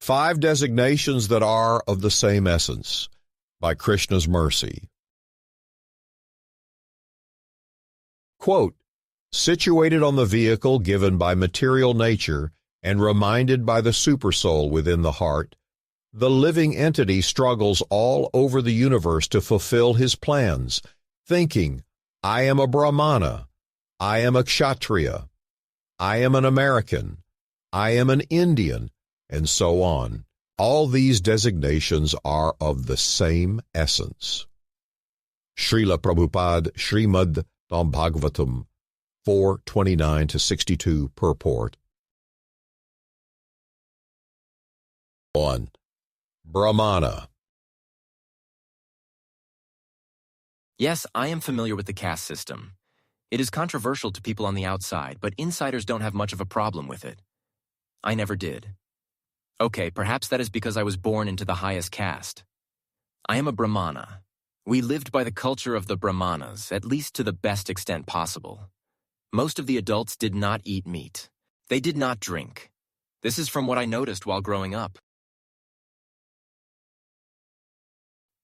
5 designations that are of the same essence, by Krishna's mercy. Quote, situated on the vehicle given by material nature and reminded by the Supersoul within the heart, the living entity struggles all over the universe to fulfill his plans, thinking, I am a brahmana, I am a kshatriya, I am an American, I am an Indian, and so on. All these designations are of the same essence. Shrila Prabhupada, Shrimad Bhagavatam, 4:29-62 Purport. 1. Brahmana. Yes, I am familiar with the caste system. It is controversial to people on the outside, but insiders don't have much of a problem with it. I never did. Okay, perhaps that is because I was born into the highest caste. I am a brahmana. We lived by the culture of the brahmanas, at least to the best extent possible. Most of the adults did not eat meat. They did not drink. This is from what I noticed while growing up.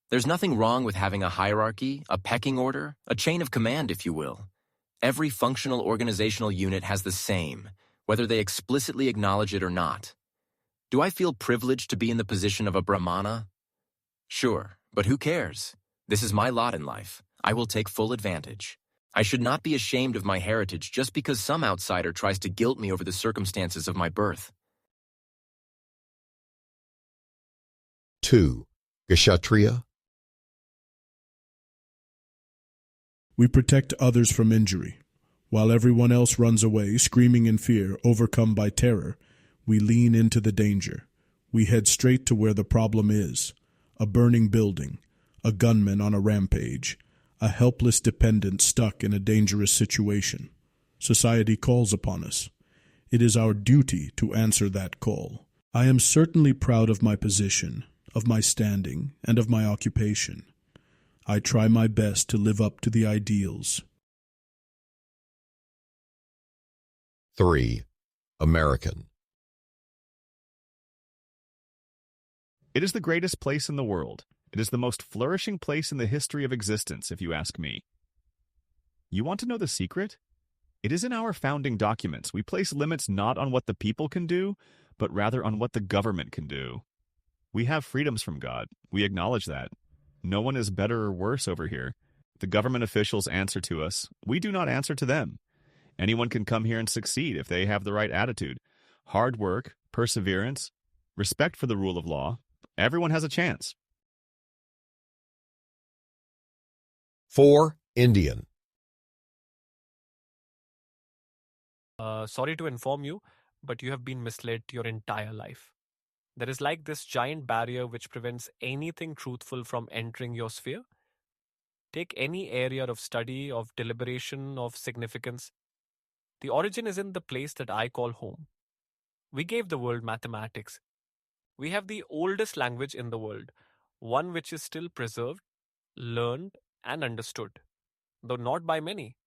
There's nothing wrong with having a hierarchy, a pecking order, a chain of command, if you will. Every functional organizational unit has the same, whether they explicitly acknowledge it or not. Do I feel privileged to be in the position of a brahmana? Sure, but who cares? This is my lot in life. I will take full advantage. I should not be ashamed of my heritage just because some outsider tries to guilt me over the circumstances of my birth. 2. Kshatriya. We protect others from injury. While everyone else runs away, screaming in fear, overcome by terror, we lean into the danger. We head straight to where the problem is. A burning building, a gunman on a rampage, a helpless dependent stuck in a dangerous situation. Society calls upon us. It is our duty to answer that call. I am certainly proud of my position, of my standing, and of my occupation. I try my best to live up to the ideals. 3. American. It is the greatest place in the world. It is the most flourishing place in the history of existence, if you ask me. You want to know the secret? It is in our founding documents. We place limits not on what the people can do, but rather on what the government can do. We have freedoms from God. We acknowledge that. No one is better or worse over here. The government officials answer to us. We do not answer to them. Anyone can come here and succeed if they have the right attitude. Hard work, perseverance, respect for the rule of law. Everyone has a chance. 4. Indian. Sorry to inform you, but you have been misled your entire life. There is like this giant barrier which prevents anything truthful from entering your sphere. Take any area of study, of deliberation, of significance. The origin is in the place that I call home. We gave the world mathematics. We have the oldest language in the world, one which is still preserved, learned, and understood, though not by many.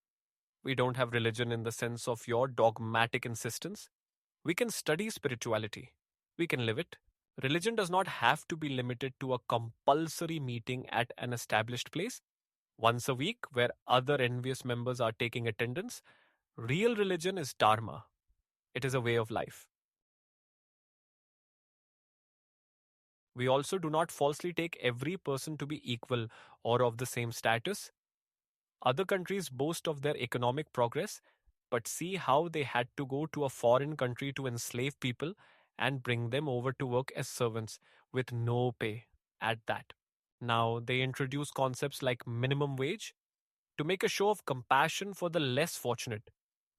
We don't have religion in the sense of your dogmatic insistence. We can study spirituality. We can live it. Religion does not have to be limited to a compulsory meeting at an established place once a week where other envious members are taking attendance. Real religion is dharma. It is a way of life. We also do not falsely take every person to be equal or of the same status. Other countries boast of their economic progress, but see how they had to go to a foreign country to enslave people and bring them over to work as servants with no pay at that. Now they introduce concepts like minimum wage to make a show of compassion for the less fortunate,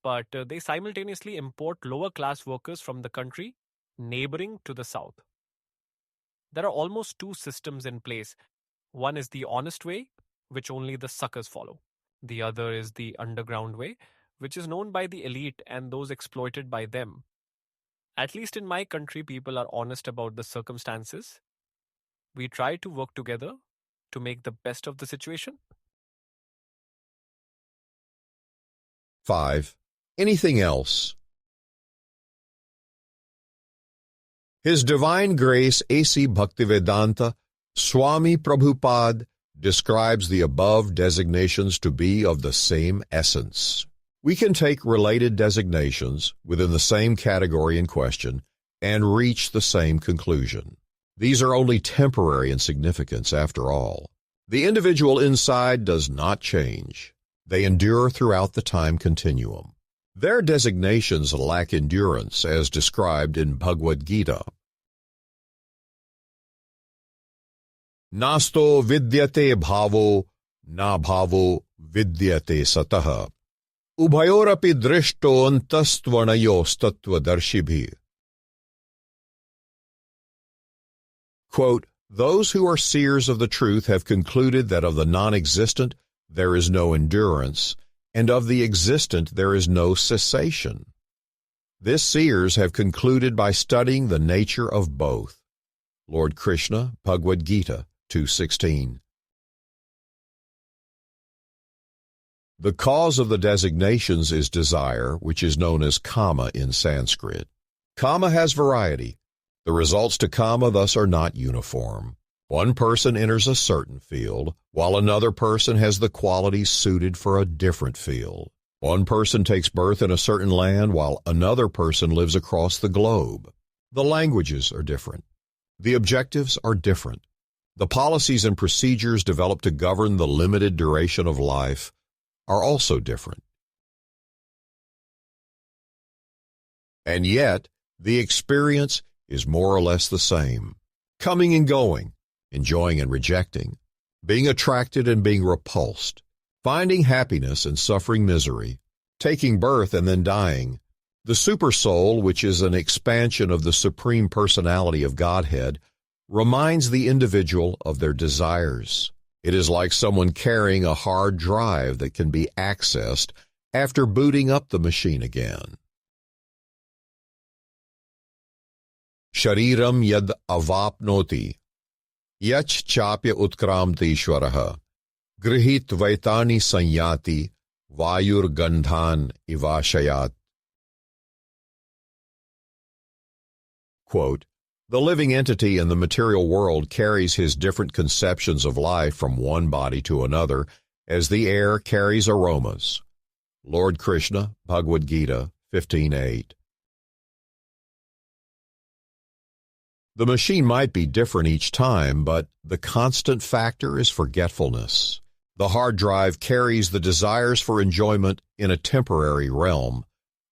but they simultaneously import lower class workers from the country neighboring to the south. There are almost two systems in place. One is the honest way, which only the suckers follow. The other is the underground way, which is known by the elite and those exploited by them. At least in my country, people are honest about the circumstances. We try to work together to make the best of the situation. 5. Anything else. His Divine Grace A.C. Bhaktivedanta Swami Prabhupada describes the above designations to be of the same essence. We can take related designations within the same category in question and reach the same conclusion. These are only temporary in significance after all. The individual inside does not change. They endure throughout the time continuum. Their designations lack endurance as described in Bhagavad-gita. Nasto vidyate bhavo, na bhavo vidyate satah. Ubhayorapi drishto antastvanayo tattvadarshibhi. Quote, those who are seers of the truth have concluded that of the non-existent there is no endurance, and of the existent there is no cessation. This seers have concluded by studying the nature of both. Lord Krishna, Bhagavad-gita 2:16. The cause of the designations is desire, which is known as kama in Sanskrit. Kama has variety. The results to kama thus are not uniform. One person enters a certain field, while another person has the qualities suited for a different field. One person takes birth in a certain land, while another person lives across the globe. The languages are different. The objectives are different. The policies and procedures developed to govern the limited duration of life are also different. And yet, the experience is more or less the same. Coming and going, enjoying and rejecting, being attracted and being repulsed, finding happiness and suffering misery, taking birth and then dying. The Supersoul, which is an expansion of the Supreme Personality of Godhead, reminds the individual of their desires. It is like someone carrying a hard drive that can be accessed after booting up the machine again. Shariram yad avapnoti, yach chapya utkramti ishwaraha, grihit vaitani sanyati, vayur gandhan ivashayat. Quote, the living entity in the material world carries his different conceptions of life from one body to another as the air carries aromas. Lord Krishna, Bhagavad-gita 15:8. The machine might be different each time, but the constant factor is forgetfulness. The hard drive carries the desires for enjoyment in a temporary realm,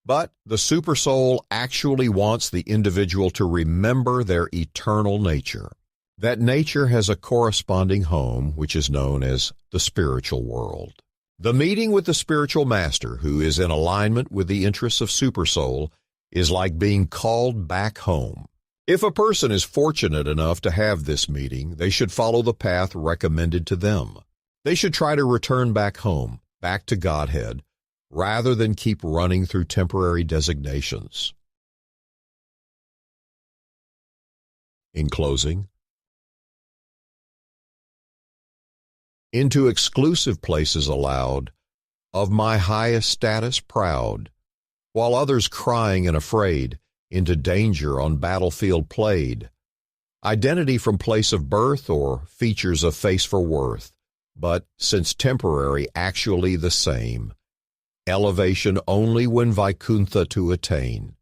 but the Supersoul actually wants the individual to remember their eternal nature. That nature has a corresponding home, which is known as the spiritual world. The meeting with the spiritual master, who is in alignment with the interests of Supersoul, is like being called back home. If a person is fortunate enough to have this meeting, they should follow the path recommended to them. They should try to return back home, back to Godhead, rather than keep running through temporary designations. In closing, into exclusive places allowed, of my highest status proud, while others crying and afraid, into danger on battlefield played, identity from place of birth or features of face for worth, but since temporary actually the same, elevation only when Vaikuntha to attain.